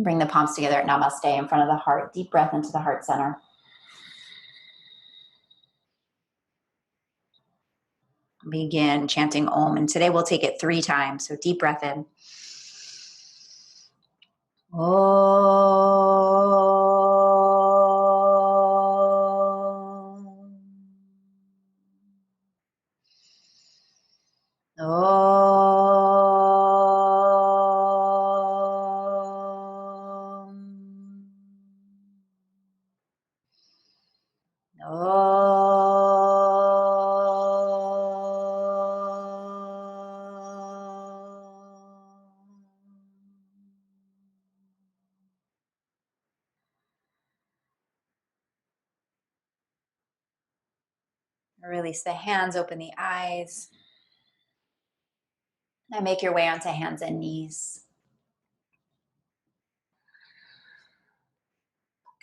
Bring the palms together at Namaste in front of the heart. Deep breath into the heart center. Begin chanting Om. And today we'll take it 3 times. So deep breath in. Release the hands, open the eyes. And make your way onto hands and knees.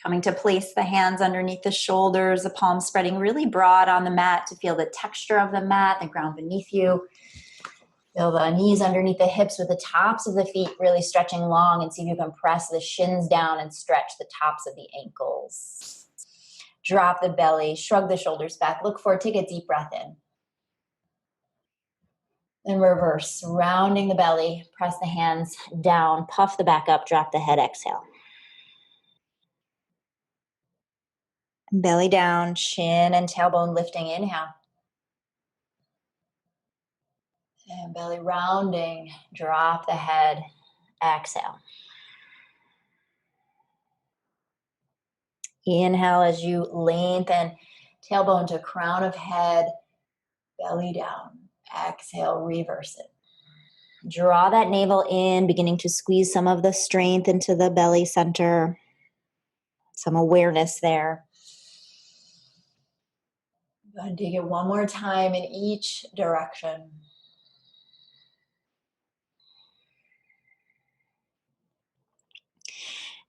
Coming to place the hands underneath the shoulders, the palms spreading really broad on the mat to feel the texture of the mat, the ground beneath you. Feel the knees underneath the hips with the tops of the feet really stretching long, and see if you can press the shins down and stretch the tops of the ankles. Drop the belly, shrug the shoulders back, look forward, take a deep breath in. Then reverse, rounding the belly, press the hands down, puff the back up, drop the head, exhale. Belly down, chin and tailbone lifting, inhale. And belly rounding, drop the head, exhale. Inhale as you lengthen, tailbone to crown of head, belly down. Exhale, reverse it. Draw that navel in, beginning to squeeze some of the strength into the belly center. Some awareness there. Go ahead and take it one more time in each direction.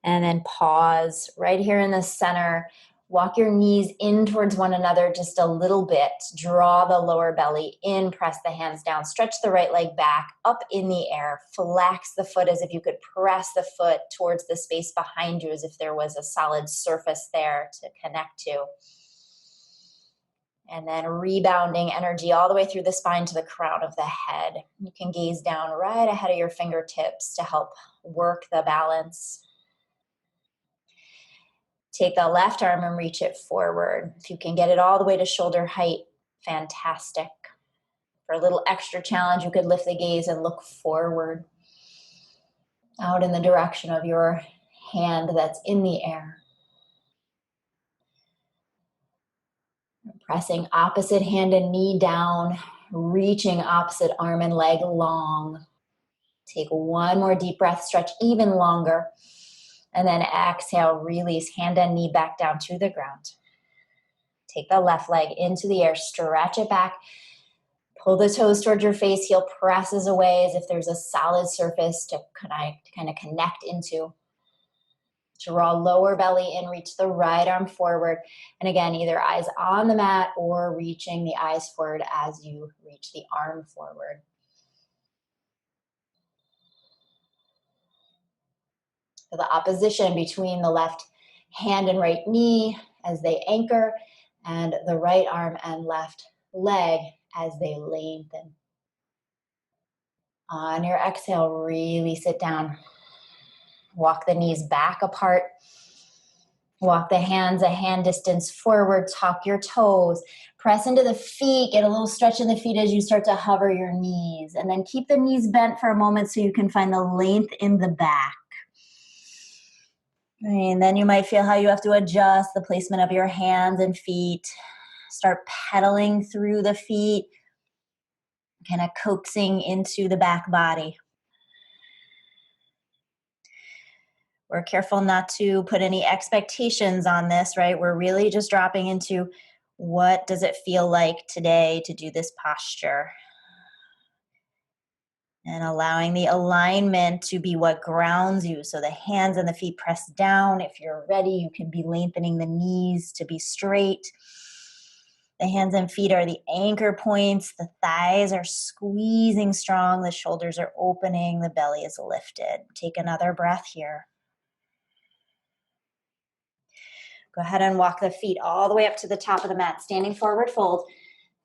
And then pause right here in the center. Walk your knees in towards one another just a little bit. Draw the lower belly in, press the hands down. Stretch the right leg back, up in the air. Flex the foot as if you could press the foot towards the space behind you, as if there was a solid surface there to connect to. And then rebounding energy all the way through the spine to the crown of the head. You can gaze down right ahead of your fingertips to help work the balance. Take the left arm and reach it forward. If you can get it all the way to shoulder height, fantastic. For a little extra challenge, you could lift the gaze and look forward, out in the direction of your hand that's in the air. Pressing opposite hand and knee down, reaching opposite arm and leg long. Take one more deep breath, stretch even longer. And then exhale, release hand and knee back down to the ground. Take the left leg into the air, stretch it back. Pull the toes towards your face, heel presses away as if there's a solid surface to kind of connect into. Draw lower belly in, reach the right arm forward. And again, either eyes on the mat or reaching the eyes forward as you reach the arm forward. The opposition between the left hand and right knee as they anchor, and the right arm and left leg as they lengthen. On your exhale, really sit down. Walk the knees back apart. Walk the hands a hand distance forward. Tuck your toes. Press into the feet. Get a little stretch in the feet as you start to hover your knees. And then keep the knees bent for a moment so you can find the length in the back. And then you might feel how you have to adjust the placement of your hands and feet. Start pedaling through the feet, kind of coaxing into the back body. We're careful not to put any expectations on this, right? We're really just dropping into what does it feel like today to do this posture? And allowing the alignment to be what grounds you. So the hands and the feet press down. If you're ready, you can be lengthening the knees to be straight. The hands and feet are the anchor points. The thighs are squeezing strong. The shoulders are opening. The belly is lifted. Take another breath here. Go ahead and walk the feet all the way up to the top of the mat. Standing forward fold,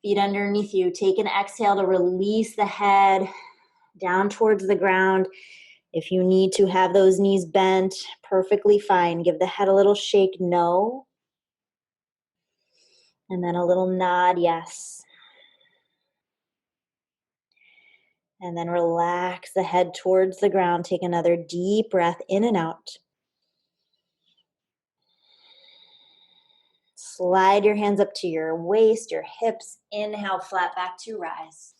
feet underneath you. Take an exhale to release the head down towards the ground. If you need to have those knees bent, perfectly fine. Give the head a little shake, no. And then a little nod, yes. And then relax the head towards the ground. Take another deep breath in and out. Slide your hands up to your waist, your hips. Inhale, flat back to rise.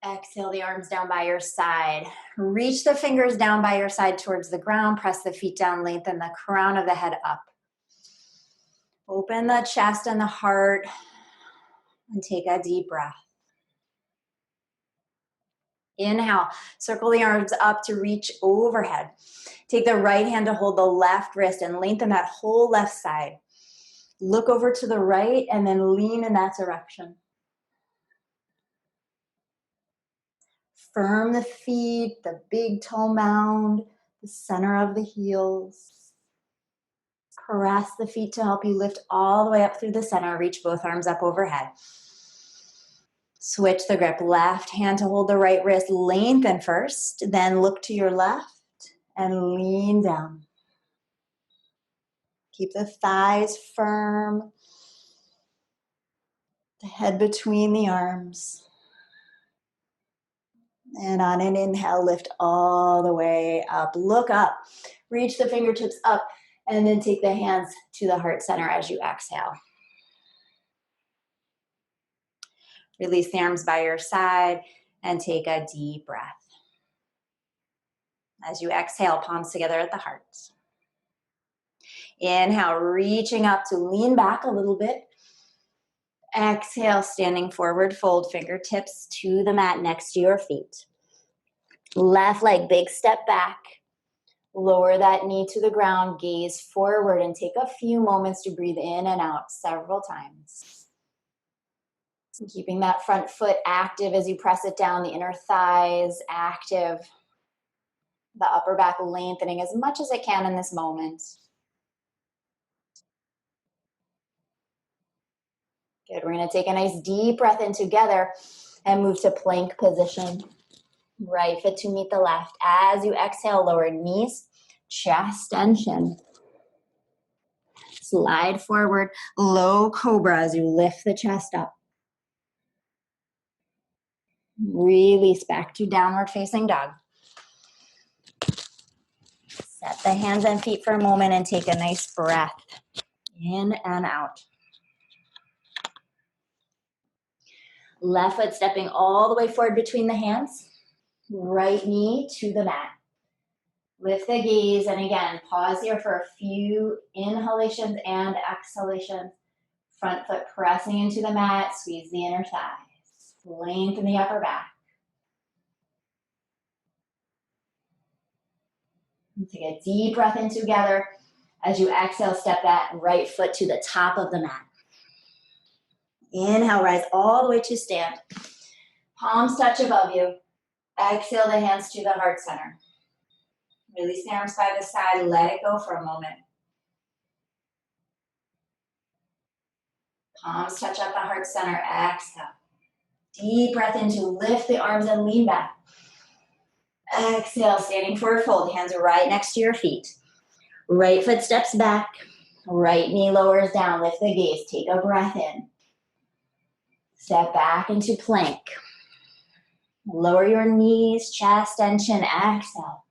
Exhale the arms down by your side. Reach the fingers down by your side towards the ground. Press the feet down, lengthen the crown of the head up. Open the chest and the heart and take a deep breath. Inhale, circle the arms up to reach overhead. Take the right hand to hold the left wrist and lengthen that whole left side. Look over to the right and then lean in that direction. Firm the feet, the big toe mound, the center of the heels. Press the feet to help you lift all the way up through the center. Reach both arms up overhead. Switch the grip. Left hand to hold the right wrist. Lengthen first, then look to your left and lean down. Keep the thighs firm. The head between the arms. And on an inhale, lift all the way up. Look up. Reach the fingertips up and then take the hands to the heart center as you exhale. Release the arms by your side and take a deep breath. As you exhale, palms together at the heart. Inhale, reaching up to lean back a little bit. Exhale, standing forward, fold fingertips to the mat next to your feet. Left leg, big step back. Lower that knee to the ground, gaze forward, and take a few moments to breathe in and out several times. Keeping that front foot active as you press it down, the inner thighs active, the upper back lengthening as much as it can in this moment. Good, we're gonna take a nice deep breath in together and move to plank position. Right foot to meet the left. As you exhale, lower knees, chest and chin. Slide forward, low cobra as you lift the chest up. Release back to downward facing dog. Set the hands and feet for a moment and take a nice breath in and out. Left foot stepping all the way forward between the hands. Right knee to the mat. Lift the gaze and again, pause here for a few inhalations and exhalations. Front foot pressing into the mat, squeeze the inner thighs. Lengthen the upper back. Take a deep breath in together. As you exhale, step that right foot to the top of the mat. Inhale, rise all the way to stand. Palms touch above you. Exhale the hands to the heart center. Release the arms by the side. Let it go for a moment. Palms touch at the heart center. Exhale. Deep breath in to lift the arms and lean back. Exhale, standing forward fold. Hands are right next to your feet. Right foot steps back. Right knee lowers down. Lift the gaze. Take a breath in. Step back into plank. Lower your knees, chest, and chin. Exhale.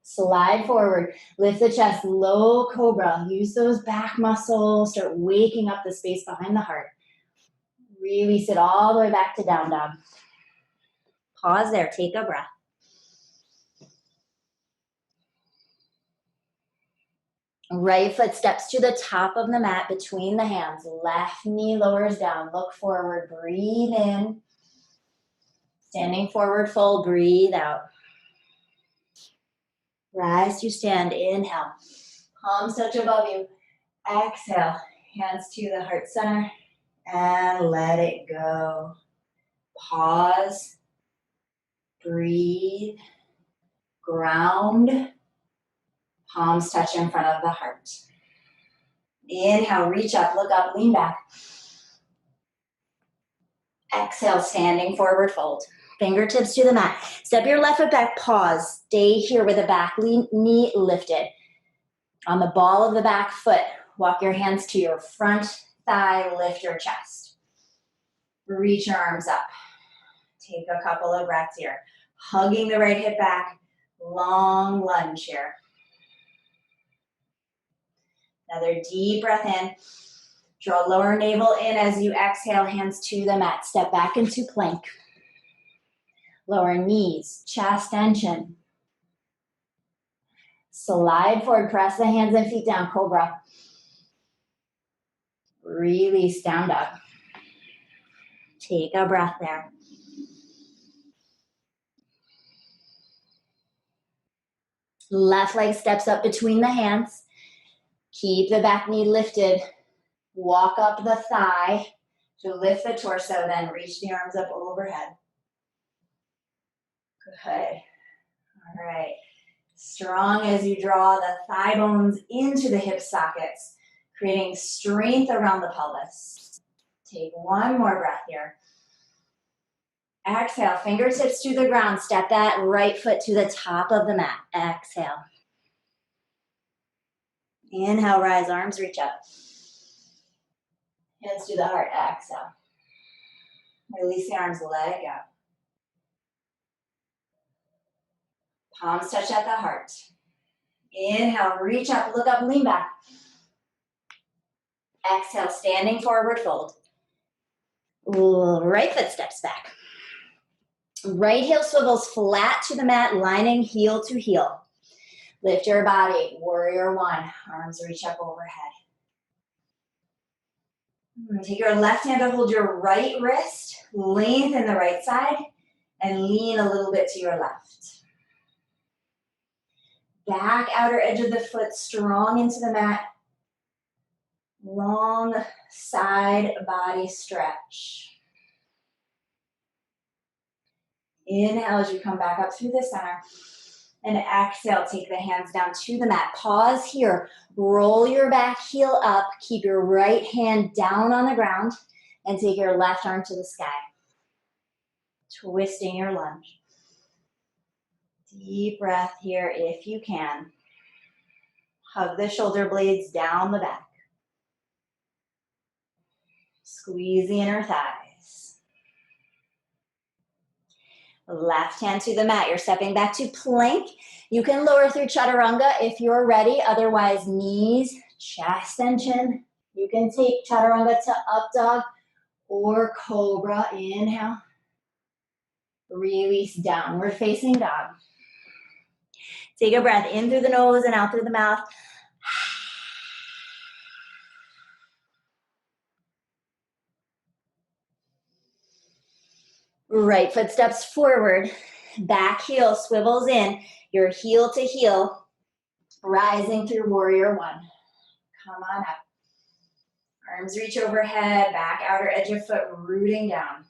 Slide forward. Lift the chest. Low cobra. Use those back muscles. Start waking up the space behind the heart. Release it all the way back to down dog. Pause there. Take a breath. Right foot steps to the top of the mat between the hands. Left knee lowers down. Look forward. Breathe in. Standing forward fold. Breathe out. Rise to stand. Inhale. Palms touch above you. Exhale. Hands to the heart center. And let it go. Pause. Breathe. Ground. Palms touch in front of the heart. Inhale, reach up, look up, lean back. Exhale, standing forward fold. Fingertips to the mat. Step your left foot back, pause. Stay here with the back knee lifted. On the ball of the back foot, walk your hands to your front thigh, lift your chest. Reach your arms up. Take a couple of breaths here. Hugging the right hip back, long lunge here. Another deep breath in. Draw lower navel in as you exhale, hands to the mat. Step back into plank. Lower knees, chest and chin. Slide forward, press the hands and feet down, cobra. Release, down dog. Take a breath there. Left leg steps up between the hands. Keep the back knee lifted. Walk up the thigh to lift the torso, then reach the arms up overhead. Good. All right. Strong as you draw the thigh bones into the hip sockets, creating strength around the pelvis. Take one more breath here. Exhale, fingertips to the ground. Step that right foot to the top of the mat. Exhale. Inhale, rise, arms reach up. Hands to the heart, exhale. Release the arms, let it go. Palms touch at the heart. Inhale, reach up, look up, lean back. Exhale, standing forward fold. Right foot steps back. Right heel swivels flat to the mat, lining heel to heel. Lift your body, warrior one. Arms reach up overhead. Take your left hand to hold your right wrist, lengthen the right side, and lean a little bit to your left. Back outer edge of the foot, strong into the mat. Long side body stretch. Inhale as you come back up through the center. And exhale, take the hands down to the mat. Pause here. Roll your back heel up. Keep your right hand down on the ground. And take your left arm to the sky. Twisting your lunge. Deep breath here if you can. Hug the shoulder blades down the back. Squeeze the inner thighs. Left hand to the mat. You're stepping back to plank. You can lower through chaturanga if you're ready. Otherwise, knees, chest, and chin. You can take chaturanga to up dog or cobra. Inhale. Release, downward facing dog. Take a breath in through the nose and out through the mouth. Right foot steps forward. Back heel swivels in. Your heel to heel. Rising through warrior one. Come on up. Arms reach overhead. Back outer edge of foot rooting down.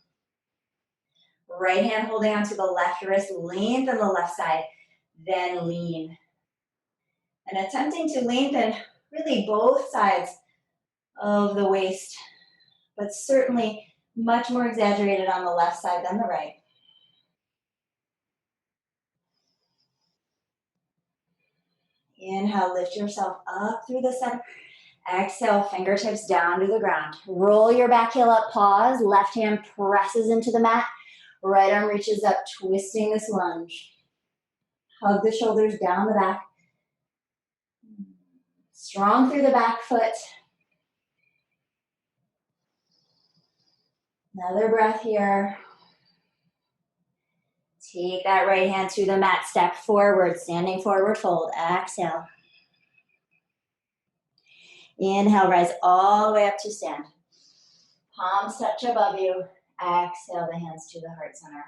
Right hand holding onto the left wrist. Lengthen the left side. Then lean. And attempting to lengthen really both sides of the waist. But certainly much more exaggerated on the left side than the right. Inhale, lift yourself up through the center. Exhale, fingertips down to the ground. Roll your back heel up, pause. Left hand presses into the mat. Right arm reaches up, twisting this lunge. Hug the shoulders down the back. Strong through the back foot. Another breath here. Take that right hand to the mat, step forward, standing forward fold. Exhale. Inhale, rise all the way up to stand. Palms touch above you. Exhale, the hands to the heart center.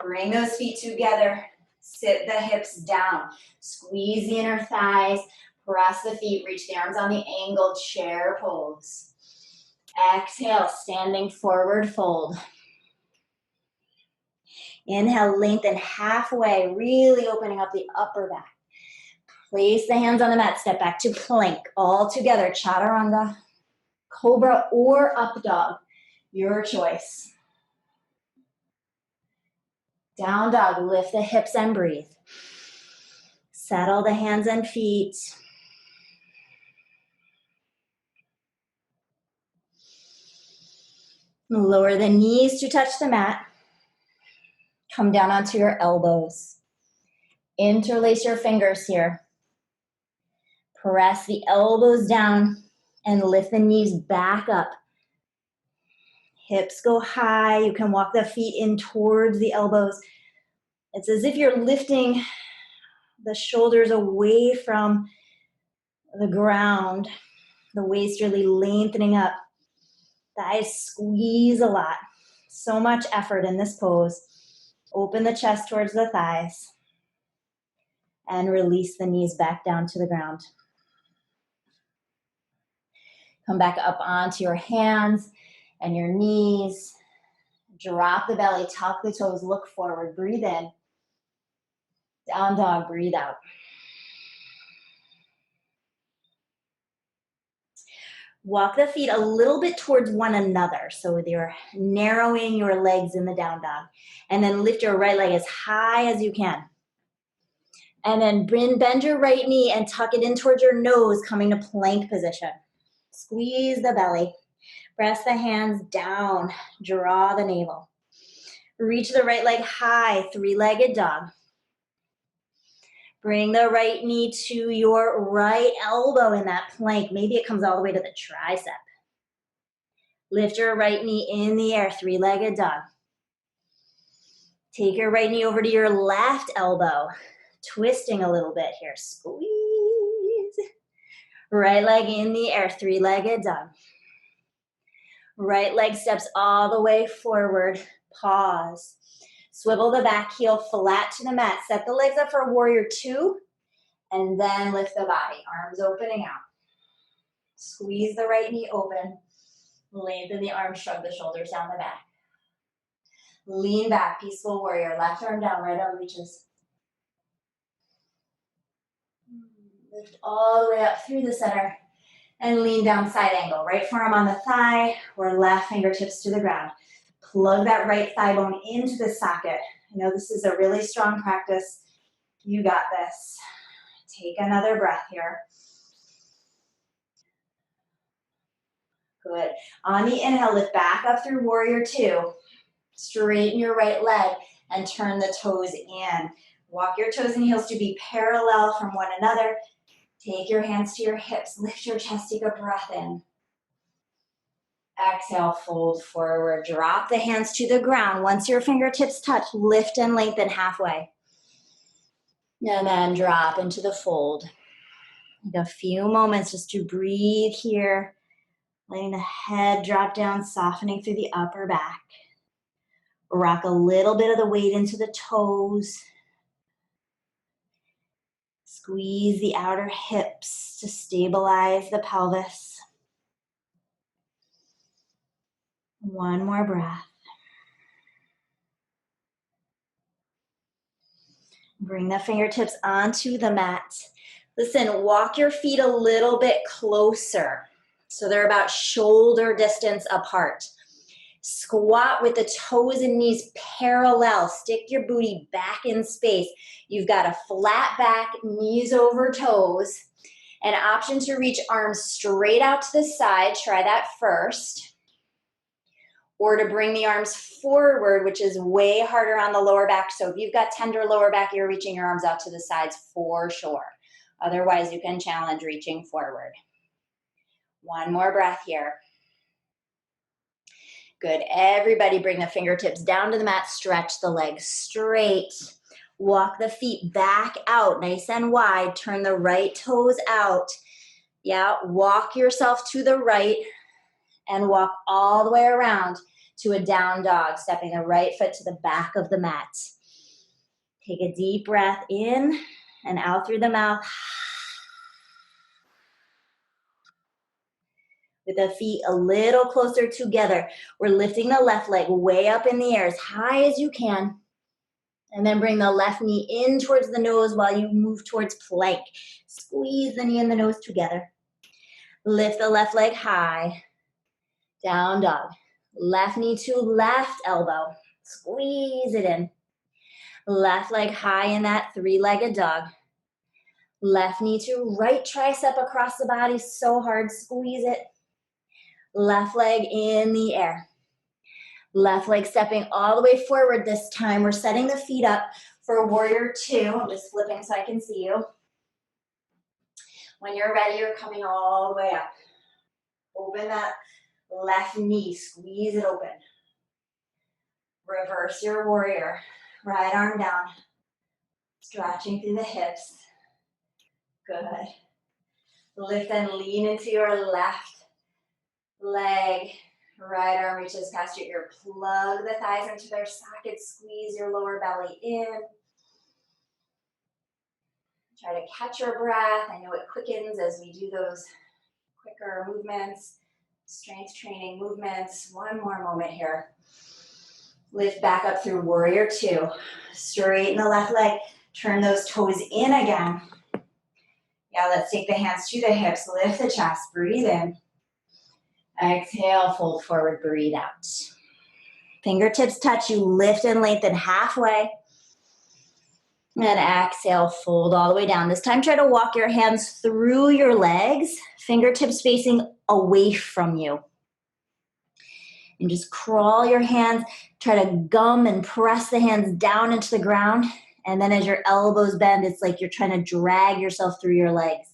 Bring those feet together. Sit the hips down. Squeeze the inner thighs. Press the feet. Reach the arms on the angled chair pose. Exhale, standing forward fold. Inhale, lengthen halfway, really opening up the upper back. Place the hands on the mat, step back to plank. All together, chaturanga, cobra, or up dog. Your choice. Down dog, lift the hips and breathe. Settle the hands and feet. Lower the knees to touch the mat. Come down onto your elbows. Interlace your fingers here. Press the elbows down and lift the knees back up. Hips go high. You can walk the feet in towards the elbows. It's as if you're lifting the shoulders away from the ground. The waist really lengthening up. Thighs squeeze a lot. So much effort in this pose. Open the chest towards the thighs. And release the knees back down to the ground. Come back up onto your hands and your knees. Drop the belly, tuck the toes, look forward, breathe in. Down dog, breathe out. Walk the feet a little bit towards one another. So you're narrowing your legs in the down dog. And then lift your right leg as high as you can. And then bend your right knee and tuck it in towards your nose, coming to plank position. Squeeze the belly. Press the hands down. Draw the navel. Reach the right leg high, three-legged dog. Bring the right knee to your right elbow in that plank. Maybe it comes all the way to the tricep. Lift your right knee in the air, three-legged dog. Take your right knee over to your left elbow. Twisting a little bit here. Squeeze. Right leg in the air, three-legged dog. Right leg steps all the way forward. Pause. Swivel the back heel flat to the mat. Set the legs up for warrior two. And then lift the body. Arms opening out. Squeeze the right knee open. Lengthen the arms, shrug the shoulders down the back. Lean back, peaceful warrior. Left arm down, right arm reaches. Lift all the way up through the center. And lean down, side angle. Right forearm on the thigh or left fingertips to the ground. Plug that right thigh bone into the socket. I know this is a really strong practice. You got this. Take another breath here. Good. On the inhale, lift back up through warrior two. Straighten your right leg and turn the toes in. Walk your toes and heels to be parallel from one another. Take your hands to your hips. Lift your chest. Take a breath in. Exhale, fold forward. Drop the hands to the ground. Once your fingertips touch, lift and lengthen halfway. And then drop into the fold. Take a few moments just to breathe here. Letting the head drop down, softening through the upper back. Rock a little bit of the weight into the toes. Squeeze the outer hips to stabilize the pelvis. One more breath. Bring the fingertips onto the mat. Listen, walk your feet a little bit closer. So they're about shoulder distance apart. Squat with the toes and knees parallel. Stick your booty back in space. You've got a flat back, knees over toes. An option to reach arms straight out to the side. Try that first. Or to bring the arms forward, which is way harder on the lower back. So if you've got tender lower back, you're reaching your arms out to the sides for sure. Otherwise, you can challenge reaching forward. One more breath here. Good. Everybody bring the fingertips down to the mat. Stretch the legs straight. Walk the feet back out nice and wide. Turn the right toes out. Yeah, walk yourself to the right and walk all the way around to a down dog, stepping the right foot to the back of the mat. Take a deep breath in and out through the mouth. With the feet a little closer together, we're lifting the left leg way up in the air as high as you can. And then bring the left knee in towards the nose while you move towards plank. Squeeze the knee and the nose together. Lift the left leg high. Down dog. Left knee to left elbow. Squeeze it in. Left leg high in that three-legged dog. Left knee to right tricep across the body. So hard. Squeeze it. Left leg in the air. Left leg stepping all the way forward this time. We're setting the feet up for warrior two. I'm just flipping so I can see you. When you're ready, you're coming all the way up. Open that left knee. Squeeze it open. Reverse your warrior. Right arm down. Stretching through the hips. Good. Lift and lean into your left leg. Right arm reaches past your ear. Plug the thighs into their sockets. Squeeze your lower belly in. Try to catch your breath. I know it quickens as we do those quicker movements, strength training movements. One more moment here. Lift back up through warrior two. Straighten the left leg. Turn those toes in again. Yeah, let's take the hands to the hips. Lift the chest. Breathe in. Exhale, fold forward, breathe out. Fingertips touch, you lift and lengthen halfway. And exhale, fold all the way down. This time, try to walk your hands through your legs, fingertips facing away from you. And just crawl your hands, try to gum and press the hands down into the ground. And then as your elbows bend, it's like you're trying to drag yourself through your legs.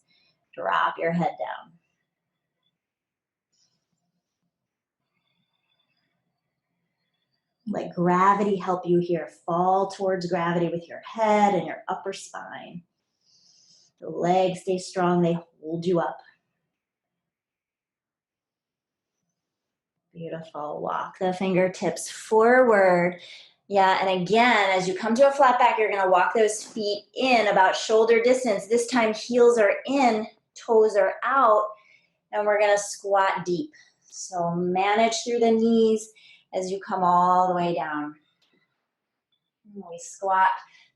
Drop your head down. Let gravity help you here. Fall towards gravity with your head and your upper spine. The legs stay strong, they hold you up. Beautiful. Walk the fingertips forward. Yeah, and again, as you come to a flat back, you're gonna walk those feet in about shoulder distance. This time, heels are in, toes are out, and we're gonna squat deep. So manage through the knees as you come all the way down. We squat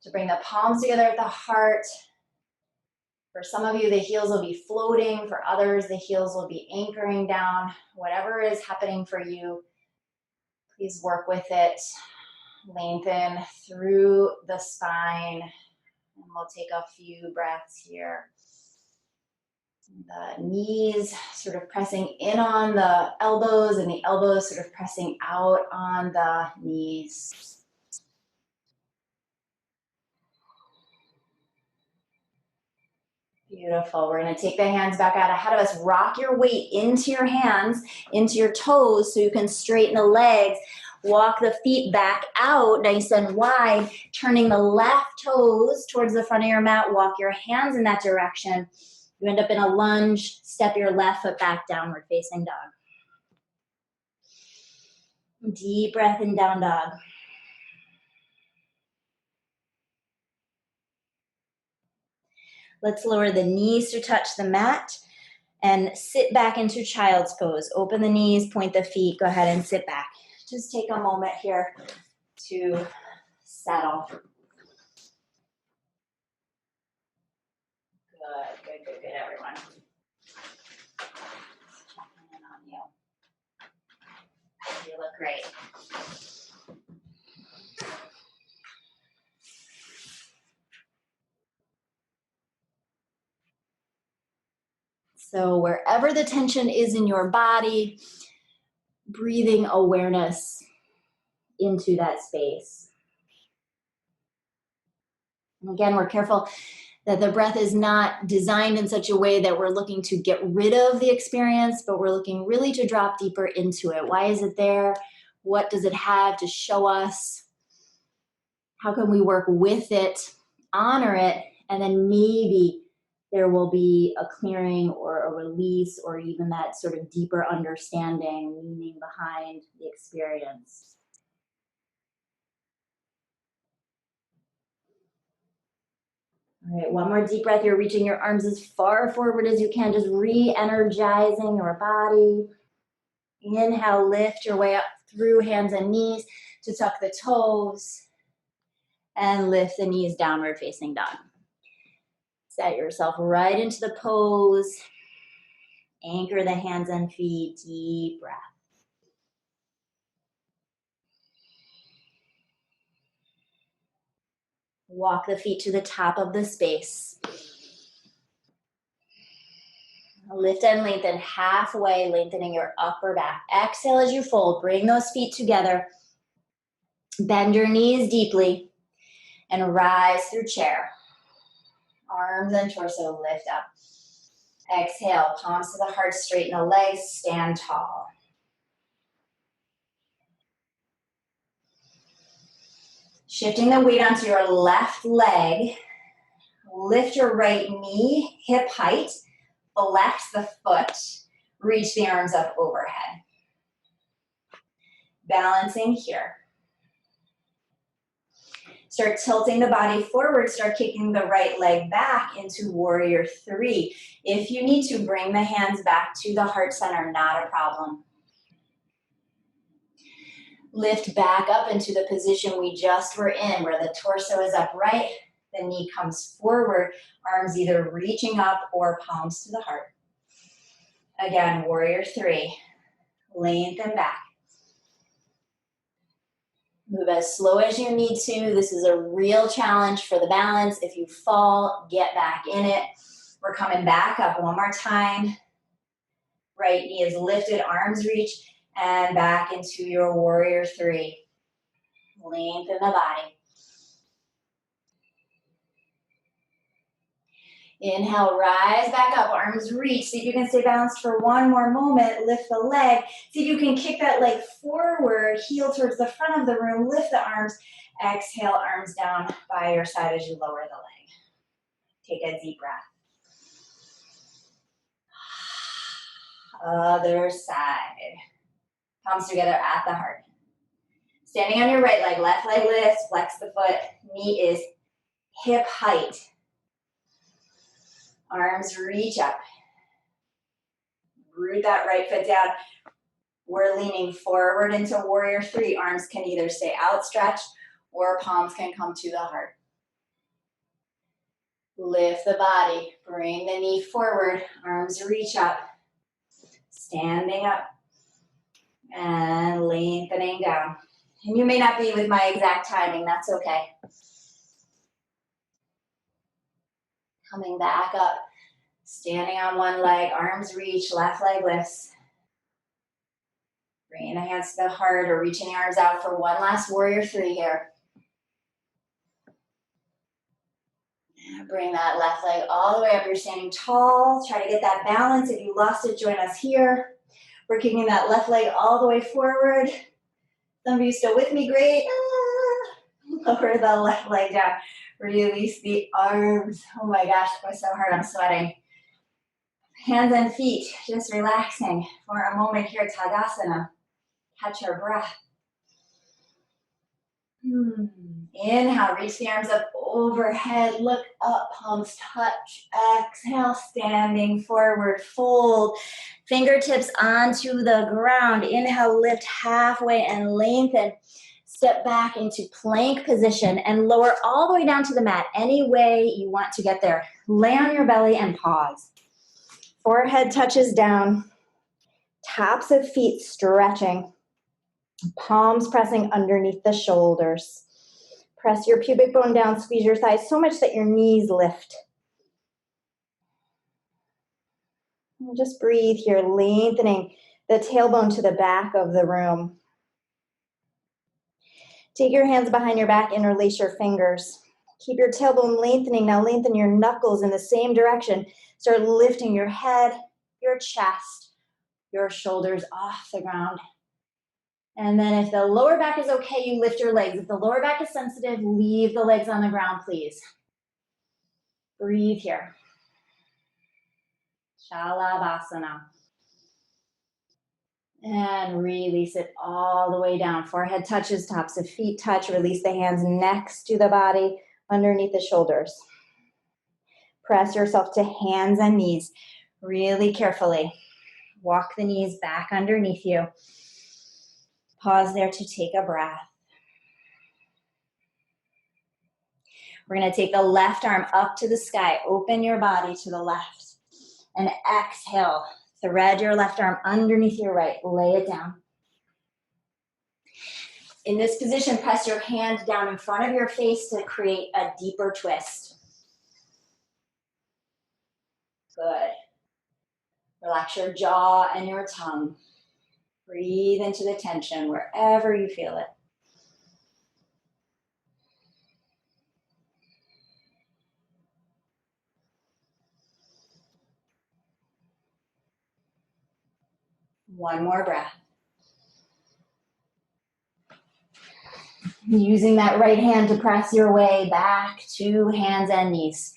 to bring the palms together at the heart. For some of you, the heels will be floating. For others, the heels will be anchoring down. Whatever is happening for you, please work with it. Lengthen through the spine. And we'll take a few breaths here. The knees sort of pressing in on the elbows and the elbows sort of pressing out on the knees. Beautiful. We're going to take the hands back out ahead of us. Rock your weight into your hands, into your toes so you can straighten the legs. Walk the feet back out nice and wide, turning the left toes towards the front of your mat. Walk your hands in that direction. You end up in a lunge. Step your left foot back, downward facing dog. Deep breath in, down dog. Let's lower the knees to touch the mat and sit back into child's pose. Open the knees, point the feet, go ahead and sit back. Just take a moment here to settle. Good, everyone. Checking in on you. You look great. So wherever the tension is in your body, breathing awareness into that space. And again, we're careful that the breath is not designed in such a way that we're looking to get rid of the experience, but we're looking really to drop deeper into it. Why is it there? What does it have to show us? How can we work with it, honor it, and then maybe there will be a clearing or a release or even that sort of deeper understanding, meaning behind the experience. All right, one more deep breath. You're reaching your arms as far forward as you can, just re-energizing your body. Inhale, lift your way up through hands and knees to tuck the toes. And lift the knees, downward facing dog. Set yourself right into the pose. Anchor the hands and feet, deep breath. Walk the feet to the top of the space. Lift and lengthen halfway, lengthening your upper back. Exhale as you fold. Bring those feet together. Bend your knees deeply and rise through chair. Arms and torso lift up. Exhale, palms to the heart, straighten the legs, stand tall. Shifting the weight onto your left leg. Lift your right knee, hip height. Flex the foot. Reach the arms up overhead. Balancing here. Start tilting the body forward. Start kicking the right leg back into warrior three. If you need to, bring the hands back to the heart center, not a problem. Lift back up into the position we just were in, where the torso is upright, the knee comes forward, arms either reaching up or palms to the heart. Again, warrior three. Lengthen back. Move as slow as you need to. This is a real challenge for the balance. If you fall, get back in it. We're coming back up one more time. Right knee is lifted, arms reach, and back into your warrior three. Lengthen the body. Inhale, rise back up, arms reach. See if you can stay balanced for one more moment. Lift the leg. See if you can kick that leg forward, heel towards the front of the room, lift the arms. Exhale, arms down by your side as you lower the leg. Take a deep breath. Other side. Palms together at the heart. Standing on your right leg, left leg lifts, flex the foot. Knee is hip height. Arms reach up. Root that right foot down. We're leaning forward into warrior three. Arms can either stay outstretched or palms can come to the heart. Lift the body. Bring the knee forward. Arms reach up. Standing up. And lengthening down. And you may not be with my exact timing. That's okay. Coming back up. Standing on one leg. Arms reach. Left leg lifts. Bringing the hands to the heart or reaching the arms out for one last warrior three here. And bring that left leg all the way up. You're standing tall. Try to get that balance. If you lost it, join us here. We're kicking that left leg all the way forward. Some of you still with me, great. Lower the left leg down. Release the arms. Oh my gosh, that was so hard, I'm sweating. Hands and feet, just relaxing for a moment here, Tadasana. Catch your breath. Inhale, reach the arms up overhead, look up, palms touch. Exhale, standing forward, fold. Fingertips onto the ground. Inhale, lift halfway and lengthen. Step back into plank position and lower all the way down to the mat. Any way you want to get there. Lay on your belly and pause. Forehead touches down. Tops of feet stretching. Palms pressing underneath the shoulders. Press your pubic bone down, squeeze your thighs so much that your knees lift. And just breathe here, lengthening the tailbone to the back of the room. Take your hands behind your back, interlace your fingers. Keep your tailbone lengthening. Now lengthen your knuckles in the same direction. Start lifting your head, your chest, your shoulders off the ground. And then if the lower back is okay, you lift your legs. If the lower back is sensitive, leave the legs on the ground, please. Breathe here. Shalabhasana. And release it all the way down. Forehead touches, tops of feet touch. Release the hands next to the body, underneath the shoulders. Press yourself to hands and knees really carefully. Walk the knees back underneath you. Pause there to take a breath. We're going to take the left arm up to the sky. Open your body to the left. And exhale. Thread your left arm underneath your right. Lay it down. In this position, press your hand down in front of your face to create a deeper twist. Good. Relax your jaw and your tongue. Breathe into the tension wherever you feel it. One more breath. Using that right hand to press your way back to hands and knees.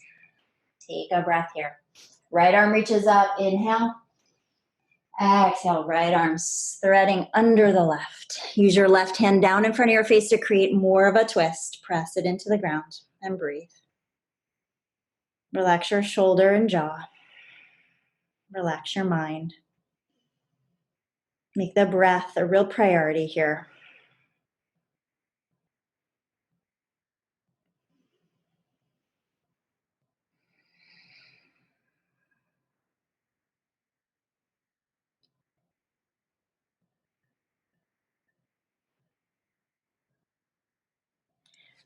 Take a breath here. Right arm reaches up, inhale. Exhale, right arm threading under the left. Use your left hand down in front of your face to create more of a twist. Press it into the ground and breathe. Relax your shoulder and jaw. Relax your mind. Make the breath a real priority here.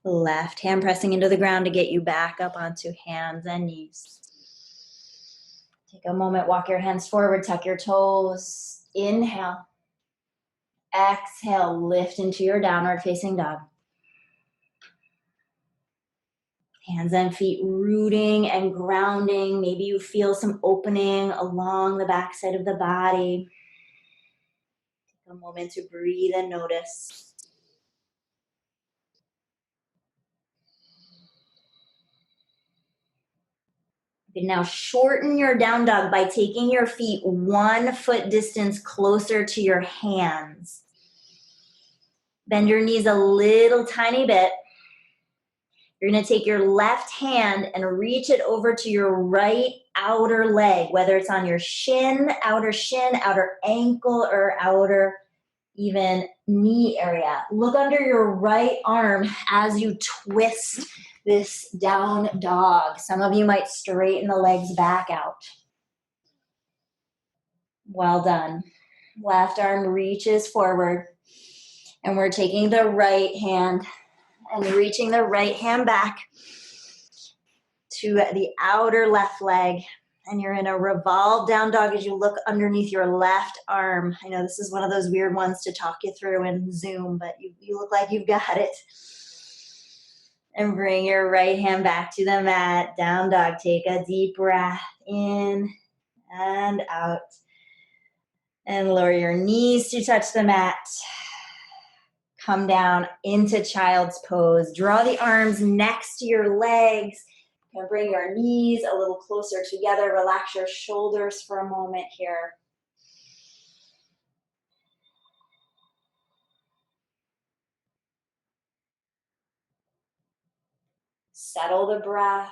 Left hand pressing into the ground to get you back up onto hands and knees. Take a moment, walk your hands forward, tuck your toes. Inhale. Exhale, lift into your downward facing dog. Hands and feet rooting and grounding. Maybe you feel some opening along the backside of the body. Take a moment to breathe and notice. You can now shorten your down dog by taking your feet 1 foot distance closer to your hands. Bend your knees a little tiny bit. You're going to take your left hand and reach it over to your right outer leg, whether it's on your outer ankle, or outer even knee area. Look under your right arm as you twist this down dog. Some of you might straighten the legs back out. Well done. Left arm reaches forward, and we're taking the right hand and reaching the right hand back to the outer left leg. And you're in a revolve down dog as you look underneath your left arm. I know this is one of those weird ones to talk you through in Zoom, but you look like you've got it. And bring your right hand back to the mat. Down dog. Take a deep breath in and out. And lower your knees to touch the mat. Come down into child's pose. Draw the arms next to your legs. And bring your knees a little closer together. Relax your shoulders for a moment here. Settle the breath.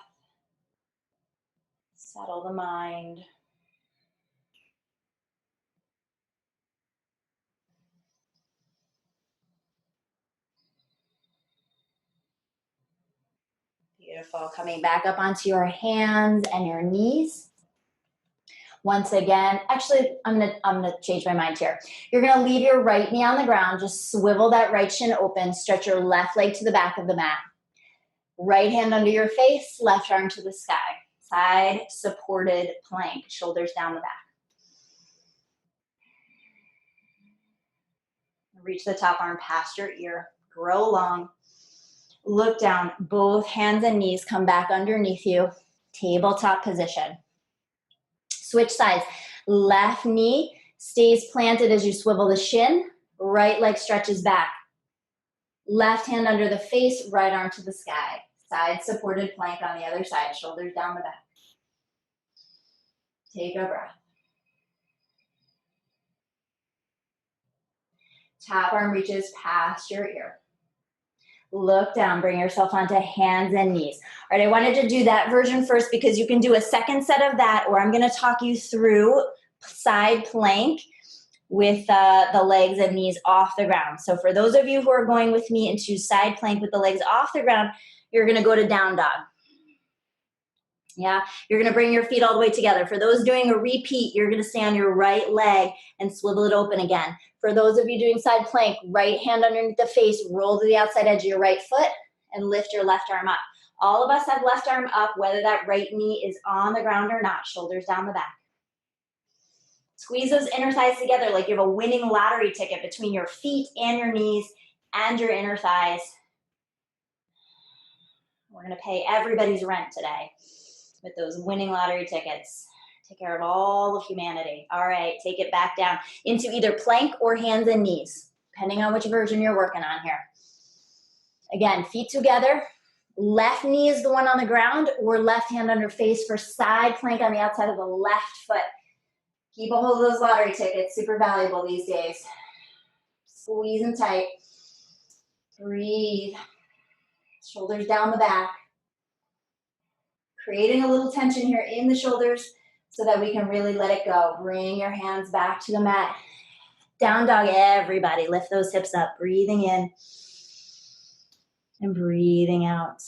Settle the mind. Beautiful. Coming back up onto your hands and your knees. Once again, actually, I'm gonna change my mind here. You're gonna leave your right knee on the ground. Just swivel that right shin open. Stretch your left leg to the back of the mat. Right hand under your face, left arm to the sky. Side supported plank, shoulders down the back. Reach the top arm past your ear. Grow long. Look down. Both hands and knees come back underneath you. Tabletop position. Switch sides. Left knee stays planted as you swivel the shin. Right leg stretches back. Left hand under the face, right arm to the sky. Side supported plank on the other side. Shoulders down the back. Take a breath. Top arm reaches past your ear. Look down, bring yourself onto hands and knees. All right, I wanted to do that version first because you can do a second set of that, or I'm going to talk you through side plank with the legs and knees off the ground. So for those of you who are going with me into side plank with the legs off the ground, you're going to go to down dog. Yeah, you're going to bring your feet all the way together. For those doing a repeat, you're going to stay on your right leg and swivel it open again. For those of you doing side plank, right hand underneath the face, roll to the outside edge of your right foot and lift your left arm up. All of us have left arm up, whether that right knee is on the ground or not, shoulders down the back. Squeeze those inner thighs together like you have a winning lottery ticket between your feet and your knees and your inner thighs. We're going to pay everybody's rent today with those winning lottery tickets. Take care of all of humanity. All right, take it back down into either plank or hands and knees, depending on which version you're working on here. Again, feet together. Left knee is the one on the ground, or left hand under face for side plank on the outside of the left foot. Keep a hold of those lottery tickets, super valuable these days. Squeeze them tight. Breathe. Shoulders down the back. Creating a little tension here in the shoulders so that we can really let it go. Bring your hands back to the mat. Down dog, everybody. Lift those hips up. Breathing in and breathing out.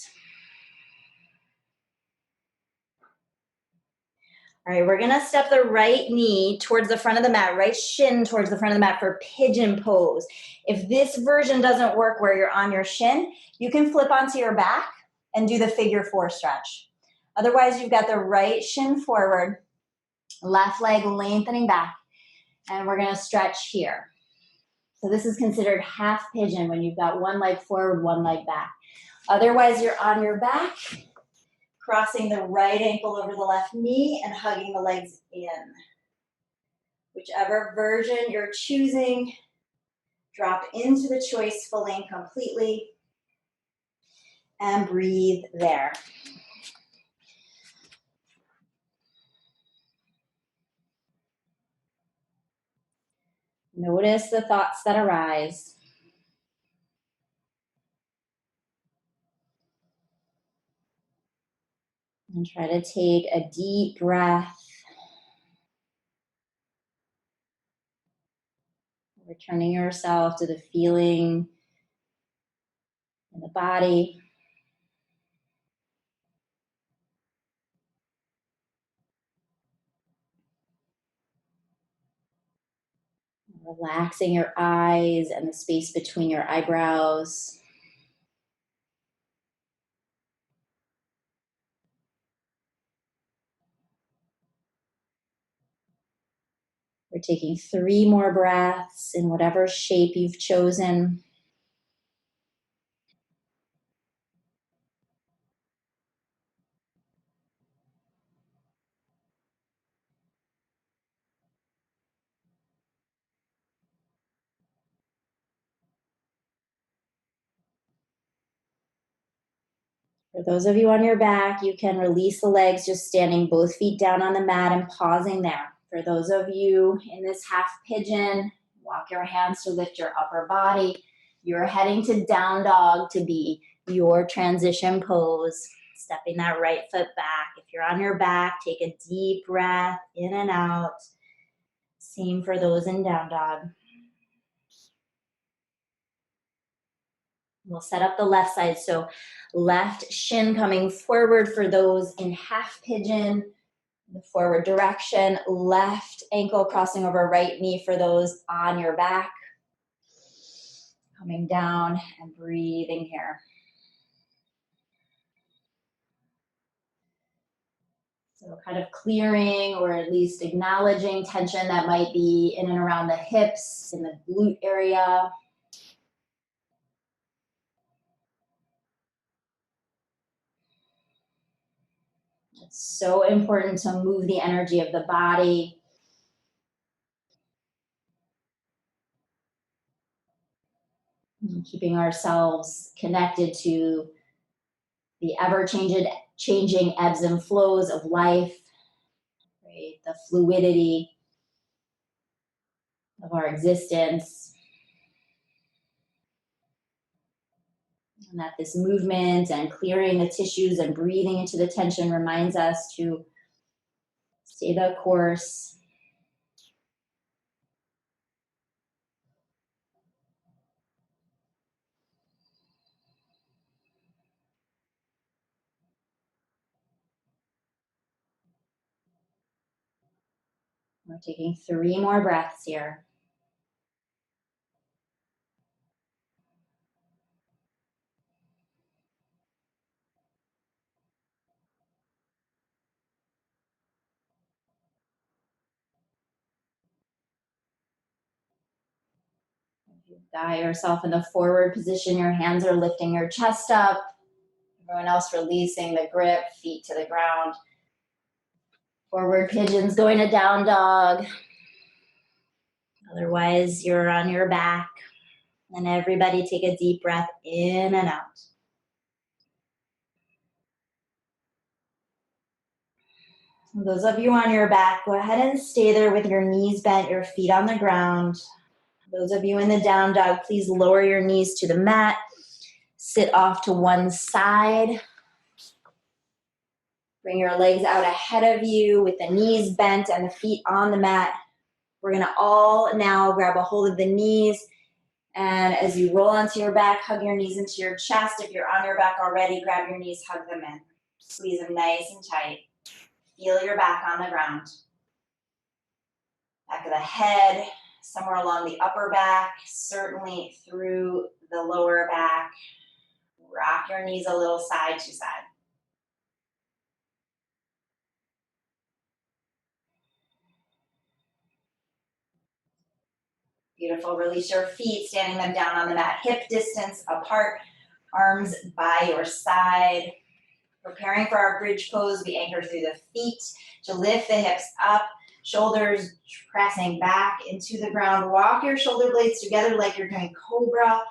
All right, we're going to step the right knee towards the front of the mat, right shin towards the front of the mat for pigeon pose. If this version doesn't work where you're on your shin, you can flip onto your back and do the figure four stretch. Otherwise, you've got the right shin forward, left leg lengthening back, and we're going to stretch here. So this is considered half pigeon when you've got one leg forward, one leg back. Otherwise, you're on your back, crossing the right ankle over the left knee and hugging the legs in. Whichever version you're choosing, drop into the choice fully and completely and breathe there. Notice the thoughts that arise. And try to take a deep breath. Returning yourself to the feeling in the body. Relaxing your eyes and the space between your eyebrows. We're taking 3 more breaths in whatever shape you've chosen. For those of you on your back, you can release the legs just standing both feet down on the mat and pausing there. For those of you in this half pigeon, walk your hands to lift your upper body. You're heading to down dog to be your transition pose. Stepping that right foot back. If you're on your back, take a deep breath in and out. Same for those in down dog. We'll set up the left side. So left shin coming forward for those in half pigeon, the forward direction. Left ankle crossing over right knee for those on your back. Coming down and breathing here. So kind of clearing or at least acknowledging tension that might be in and around the hips, in the glute area. It's so important to move the energy of the body. And keeping ourselves connected to the ever-changing ebbs and flows of life, right? The fluidity of our existence. And that this movement and clearing the tissues and breathing into the tension reminds us to stay the course. We're taking 3 more breaths here. If you've got yourself in the forward position, your hands are lifting your chest up. Everyone else releasing the grip, feet to the ground. Forward pigeons going to down dog. Otherwise, you're on your back. And everybody take a deep breath in and out. Those of you on your back, go ahead and stay there with your knees bent, your feet on the ground. Those of you in the down dog, please lower your knees to the mat. Sit off to one side. Bring your legs out ahead of you with the knees bent and the feet on the mat. We're going to all now grab a hold of the knees. And as you roll onto your back, hug your knees into your chest. If you're on your back already, grab your knees, hug them in. Squeeze them nice and tight. Feel your back on the ground. Back of the head, somewhere along the upper back, certainly through the lower back. Rock your knees a little side to side. Beautiful. Release your feet, standing them down on the mat, hip distance apart, arms by your side. Preparing for our bridge pose, we anchor through the feet to lift the hips up, shoulders pressing back into the ground. Walk your shoulder blades together like you're doing cobra,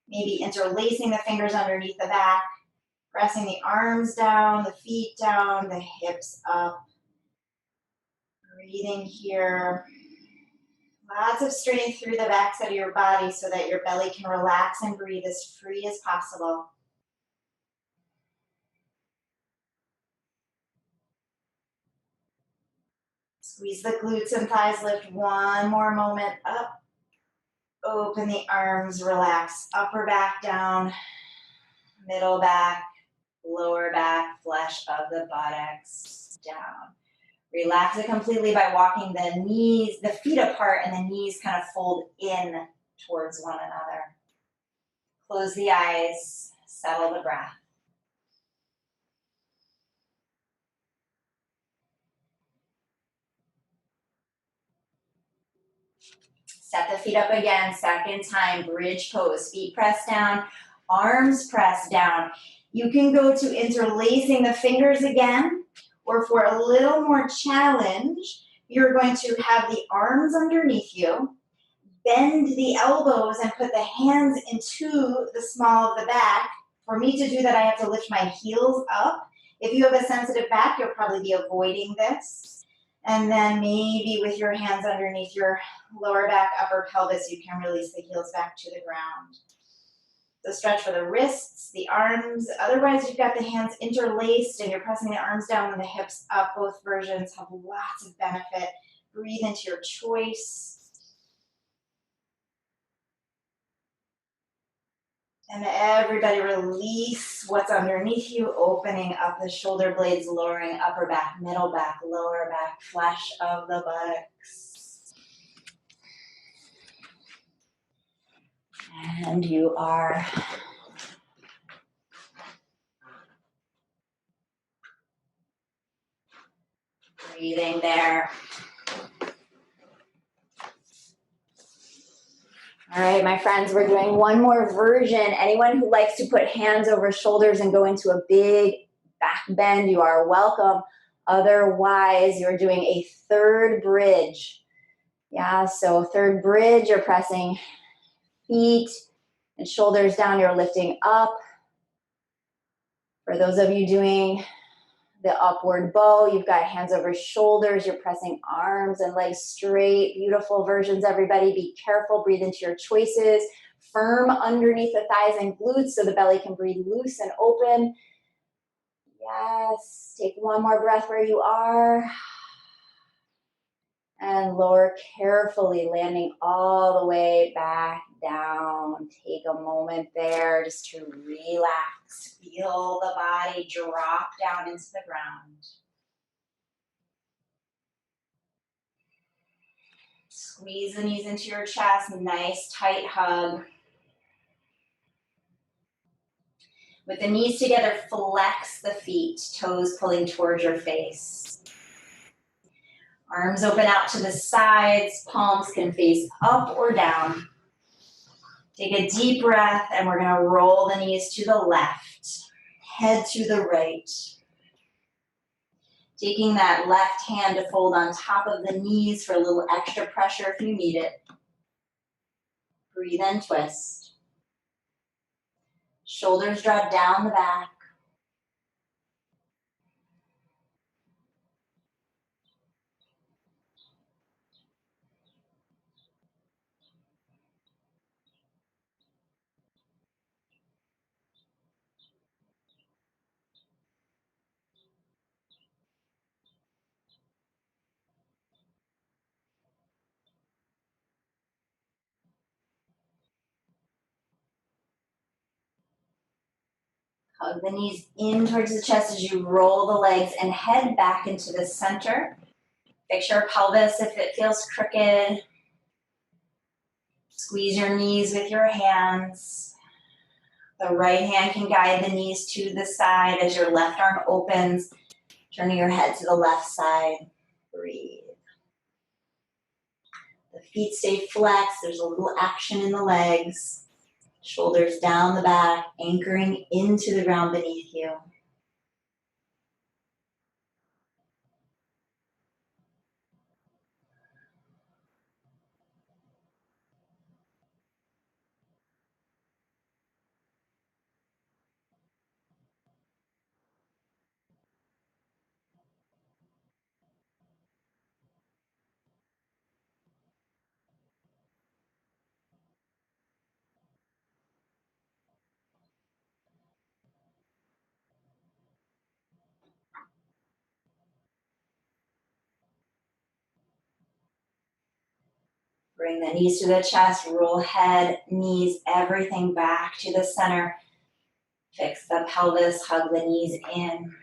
maybe interlacing the fingers underneath the back, pressing the arms down, the feet down, the hips up. Breathing here. Lots of strength through the backside of your body so that your belly can relax and breathe as free as possible. Squeeze the glutes and thighs, lift one more moment up. Open the arms, relax. Upper back down, middle back, lower back, flesh of the buttocks down. Relax it completely by walking the knees, the feet apart, and the knees kind of fold in towards one another. Close the eyes, settle the breath. Set the feet up again, second time, bridge pose. Feet press down, arms press down. You can go to interlacing the fingers again, or for a little more challenge, you're going to have the arms underneath you, bend the elbows and put the hands into the small of the back. For me to do that, I have to lift my heels up. If you have a sensitive back, you'll probably be avoiding this. And then maybe with your hands underneath your lower back, upper pelvis, you can release the heels back to the ground. So stretch for the wrists, the arms. Otherwise, you've got the hands interlaced and you're pressing the arms down and the hips up. Both versions have lots of benefit. Breathe into your choice. And everybody release what's underneath you, opening up the shoulder blades, lowering upper back, middle back, lower back, flesh of the buttocks. And you are breathing there. All right, my friends, we're doing one more version. Anyone who likes to put hands over shoulders and go into a big back bend, you are welcome. Otherwise, you're doing a third bridge. Yeah, so third bridge, you're pressing feet and shoulders down, you're lifting up. For those of you doing the upward bow, you've got hands over shoulders, you're pressing arms and legs straight. Beautiful versions, everybody. Be careful, breathe into your choices. Firm underneath the thighs and glutes so the belly can breathe loose and open. Yes, take one more breath where you are. And lower carefully, landing all the way back down. Take a moment there just to relax. Feel the body drop down into the ground. Squeeze the knees into your chest, nice tight hug. With the knees together, flex the feet, toes pulling towards your face. Arms open out to the sides, palms can face up or down. Take a deep breath, and we're gonna roll the knees to the left, head to the right. Taking that left hand to fold on top of the knees for a little extra pressure if you need it. Breathe and twist. Shoulders draw down the back. Hug the knees in towards the chest as you roll the legs and head back into the center. Fix your pelvis if it feels crooked. Squeeze your knees with your hands. The right hand can guide the knees to the side as your left arm opens, turning your head to the left side. Breathe. The feet stay flexed. There's a little action in the legs. Shoulders down the back, anchoring into the ground beneath you. Bring the knees to the chest, roll head, knees, everything back to the center. Fix the pelvis, hug the knees in.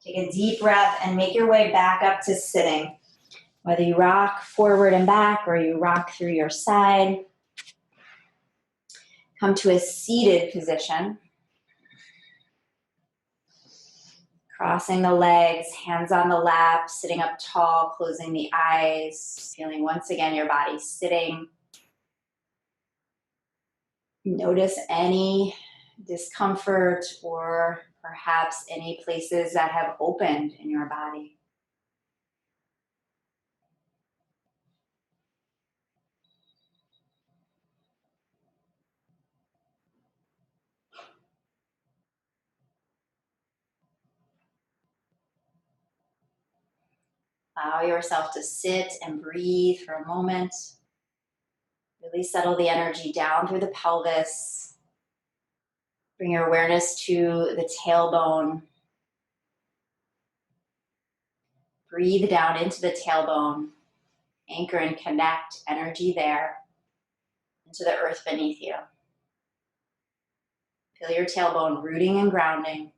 Take a deep breath and make your way back up to sitting. Whether you rock forward and back or you rock through your side, come to a seated position. Crossing the legs, hands on the lap, sitting up tall, closing the eyes, feeling once again your body sitting. Notice any discomfort or perhaps any places that have opened in your body. Allow yourself to sit and breathe for a moment. Really settle the energy down through the pelvis. Bring your awareness to the tailbone. Breathe down into the tailbone. Anchor and connect energy there into the earth beneath you. Feel your tailbone rooting and grounding,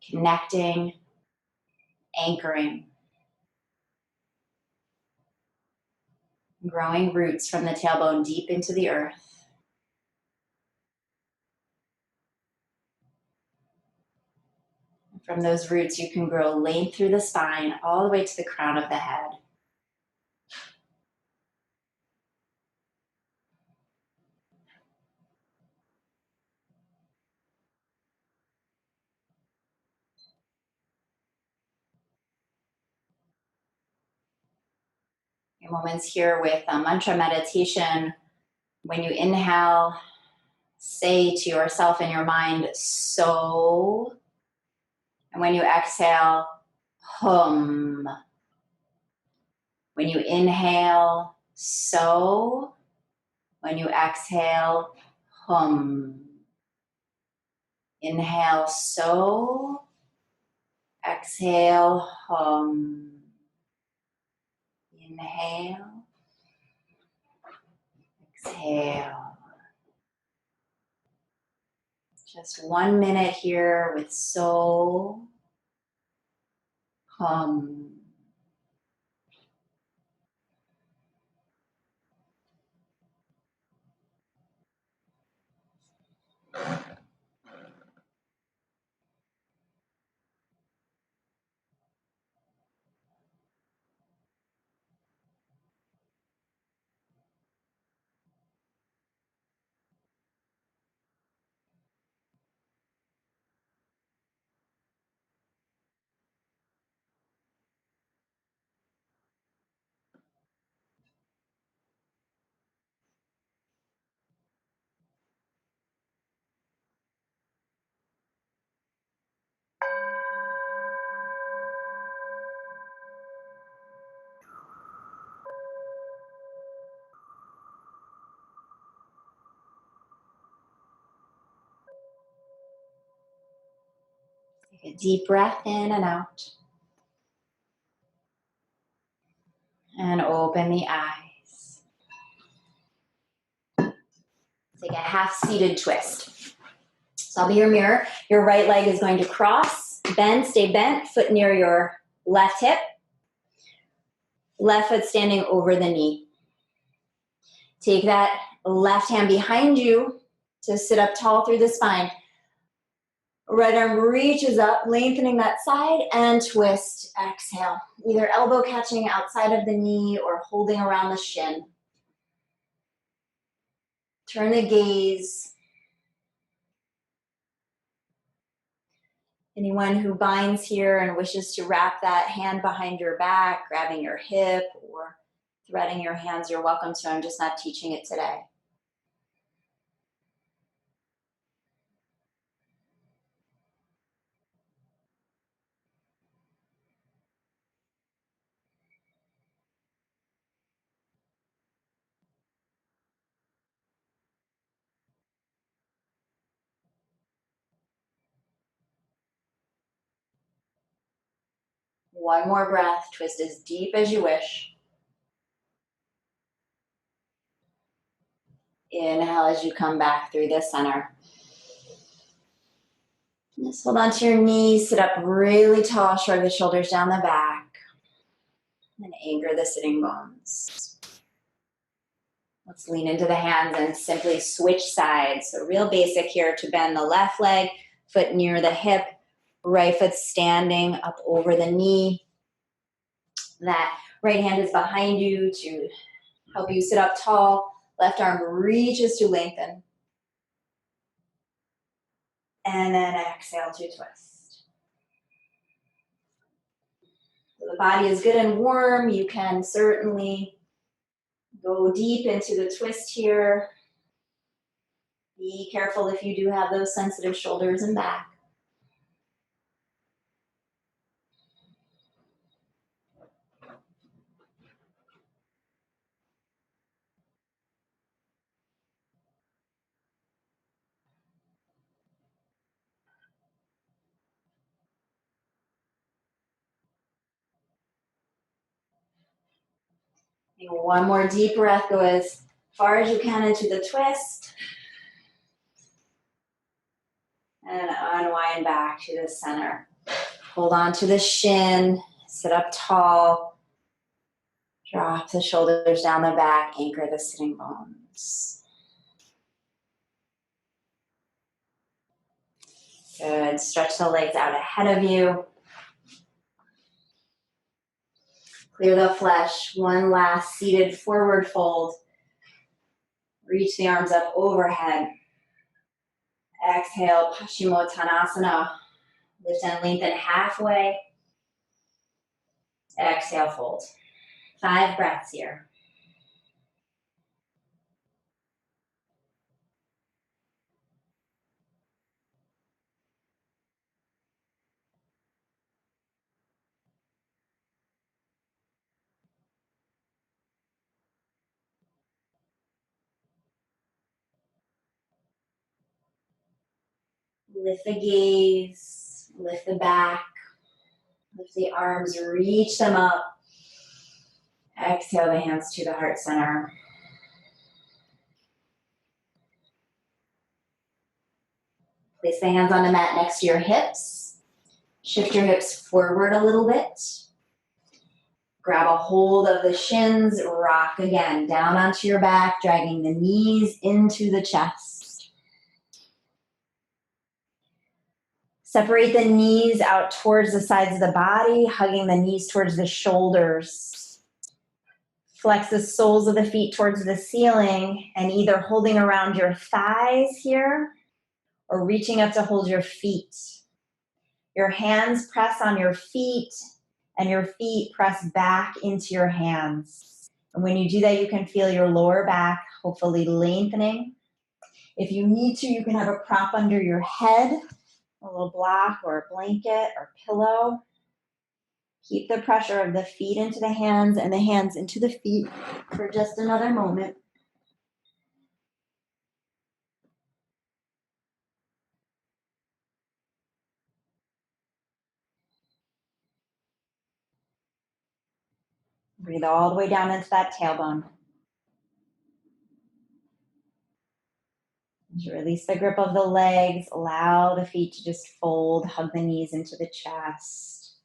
connecting, anchoring. Growing roots from the tailbone deep into the earth. From those roots, you can grow length through the spine all the way to the crown of the head. Your moments here with a mantra meditation. When you inhale, say to yourself in your mind, so. And when you exhale, hum. When you inhale, so. When you exhale, hum. Inhale, so. Exhale, hum. Inhale. Exhale. Just 1 minute here with So Hum. Take a deep breath in and out. And open the eyes. Take a half-seated twist. So I'll be your mirror. Your right leg is going to cross, bend, stay bent, foot near your left hip. Left foot standing over the knee. Take that left hand behind you to sit up tall through the spine. Right arm reaches up, lengthening that side, and twist. Exhale. Either elbow catching outside of the knee or holding around the shin. Turn the gaze. Anyone who binds here and wishes to wrap that hand behind your back, grabbing your hip or threading your hands, you're welcome to. I'm just not teaching it today. One more breath. Twist as deep as you wish. Inhale as you come back through the center. Just hold on to your knees, sit up really tall, shrug the shoulders down the back, and anchor the sitting bones. Let's lean into the hands and simply switch sides. So real basic here to bend the left leg, foot near the hip, right foot standing up over the knee. That right hand is behind you to help you sit up tall. Left arm reaches to lengthen. And then exhale to twist. So the body is good and warm. You can certainly go deep into the twist here. Be careful if you do have those sensitive shoulders and back. Take one more deep breath. Go as far as you can into the twist. And unwind back to the center. Hold on to the shin. Sit up tall. Drop the shoulders down the back. Anchor the sitting bones. Good. Stretch the legs out ahead of you. Clear the flesh. One last seated forward fold. Reach the arms up overhead. Exhale, Paschimottanasana. Lift and lengthen halfway. Exhale, fold. 5 breaths here. Lift the gaze, lift the back, lift the arms, reach them up. Exhale the hands to the heart center. Place the hands on the mat next to your hips. Shift your hips forward a little bit. Grab a hold of the shins, rock again, down onto your back, dragging the knees into the chest. Separate the knees out towards the sides of the body, hugging the knees towards the shoulders. Flex the soles of the feet towards the ceiling and either holding around your thighs here or reaching up to hold your feet. Your hands press on your feet and your feet press back into your hands. And when you do that, you can feel your lower back hopefully lengthening. If you need to, you can have a prop under your head, a little block or a blanket or pillow. Keep the pressure of the feet into the hands and the hands into the feet for just another moment. Breathe all the way down into that tailbone. As you release the grip of the legs, allow the feet to just fold, hug the knees into the chest.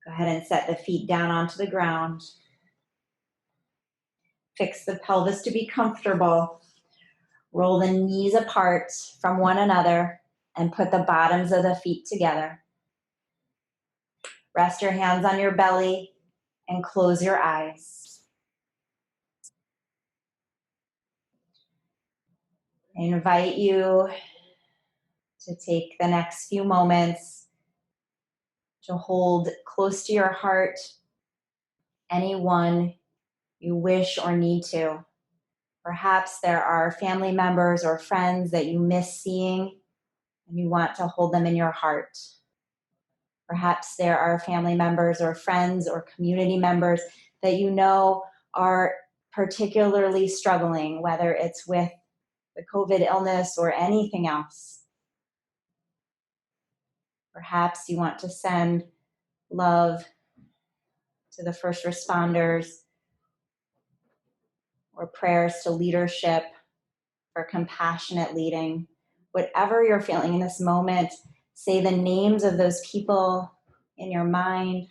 Go ahead and set the feet down onto the ground. Fix the pelvis to be comfortable. Roll the knees apart from one another and put the bottoms of the feet together. Rest your hands on your belly and close your eyes. I invite you to take the next few moments to hold close to your heart anyone you wish or need to. Perhaps there are family members or friends that you miss seeing and you want to hold them in your heart. Perhaps there are family members or friends or community members that you know are particularly struggling, whether it's with the COVID illness or anything else. Perhaps you want to send love to the first responders or prayers to leadership for compassionate leading. Whatever you're feeling in this moment, say the names of those people in your mind.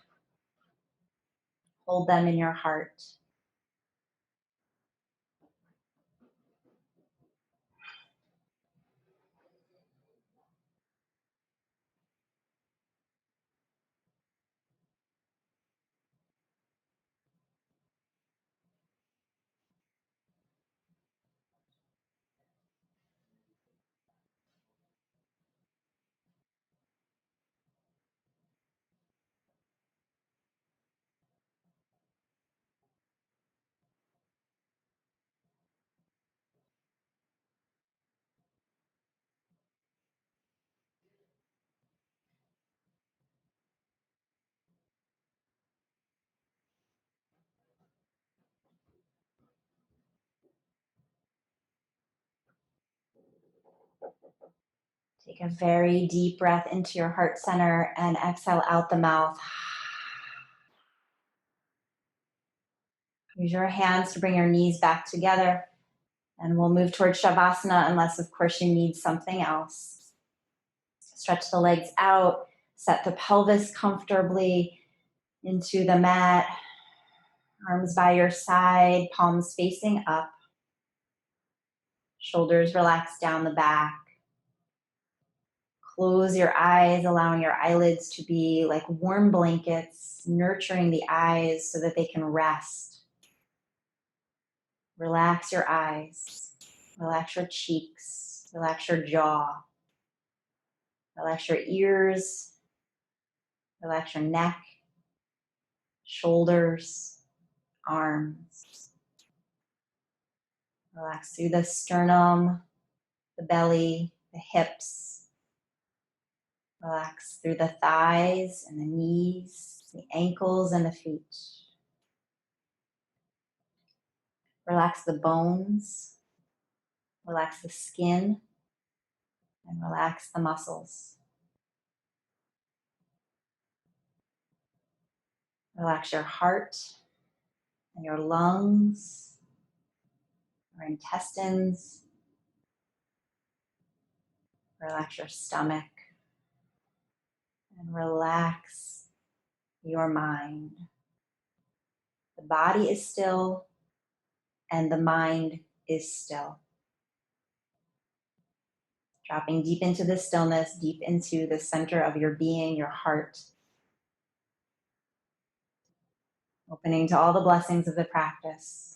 Hold them in your heart. Take a very deep breath into your heart center and exhale out the mouth. Use your hands to bring your knees back together, and we'll move towards Shavasana unless, of course, you need something else. Stretch the legs out, set the pelvis comfortably into the mat, arms by your side, palms facing up, shoulders relaxed down the back. Close your eyes, allowing your eyelids to be like warm blankets, nurturing the eyes so that they can rest. Relax your eyes, relax your cheeks, relax your jaw, relax your ears, relax your neck, shoulders, arms. Relax through the sternum, the belly, the hips. Relax through the thighs and the knees, the ankles and the feet. Relax the bones, relax the skin, and relax the muscles. Relax your heart and your lungs our intestines. Relax your stomach and relax your mind. The body is still and the mind is still. Dropping deep into the stillness, deep into the center of your being, your heart. Opening to all the blessings of the practice.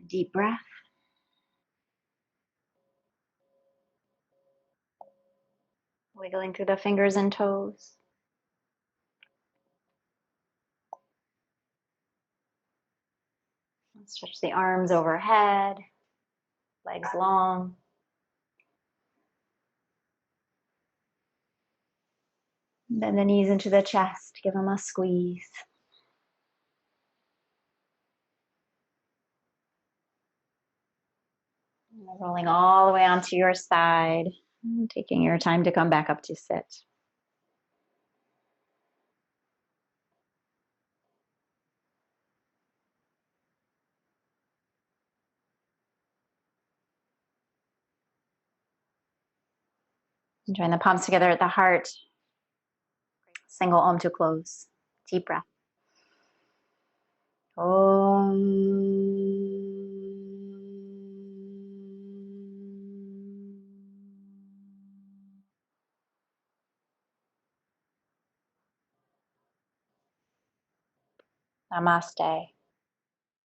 Deep breath. Wiggling through the fingers and toes. Stretch the arms overhead, legs long. Bend the knees into the chest, give them a squeeze. Rolling all the way onto your side, taking your time to come back up to sit. Join the palms together at the heart. Single Om to close. Deep breath. Om. Namaste.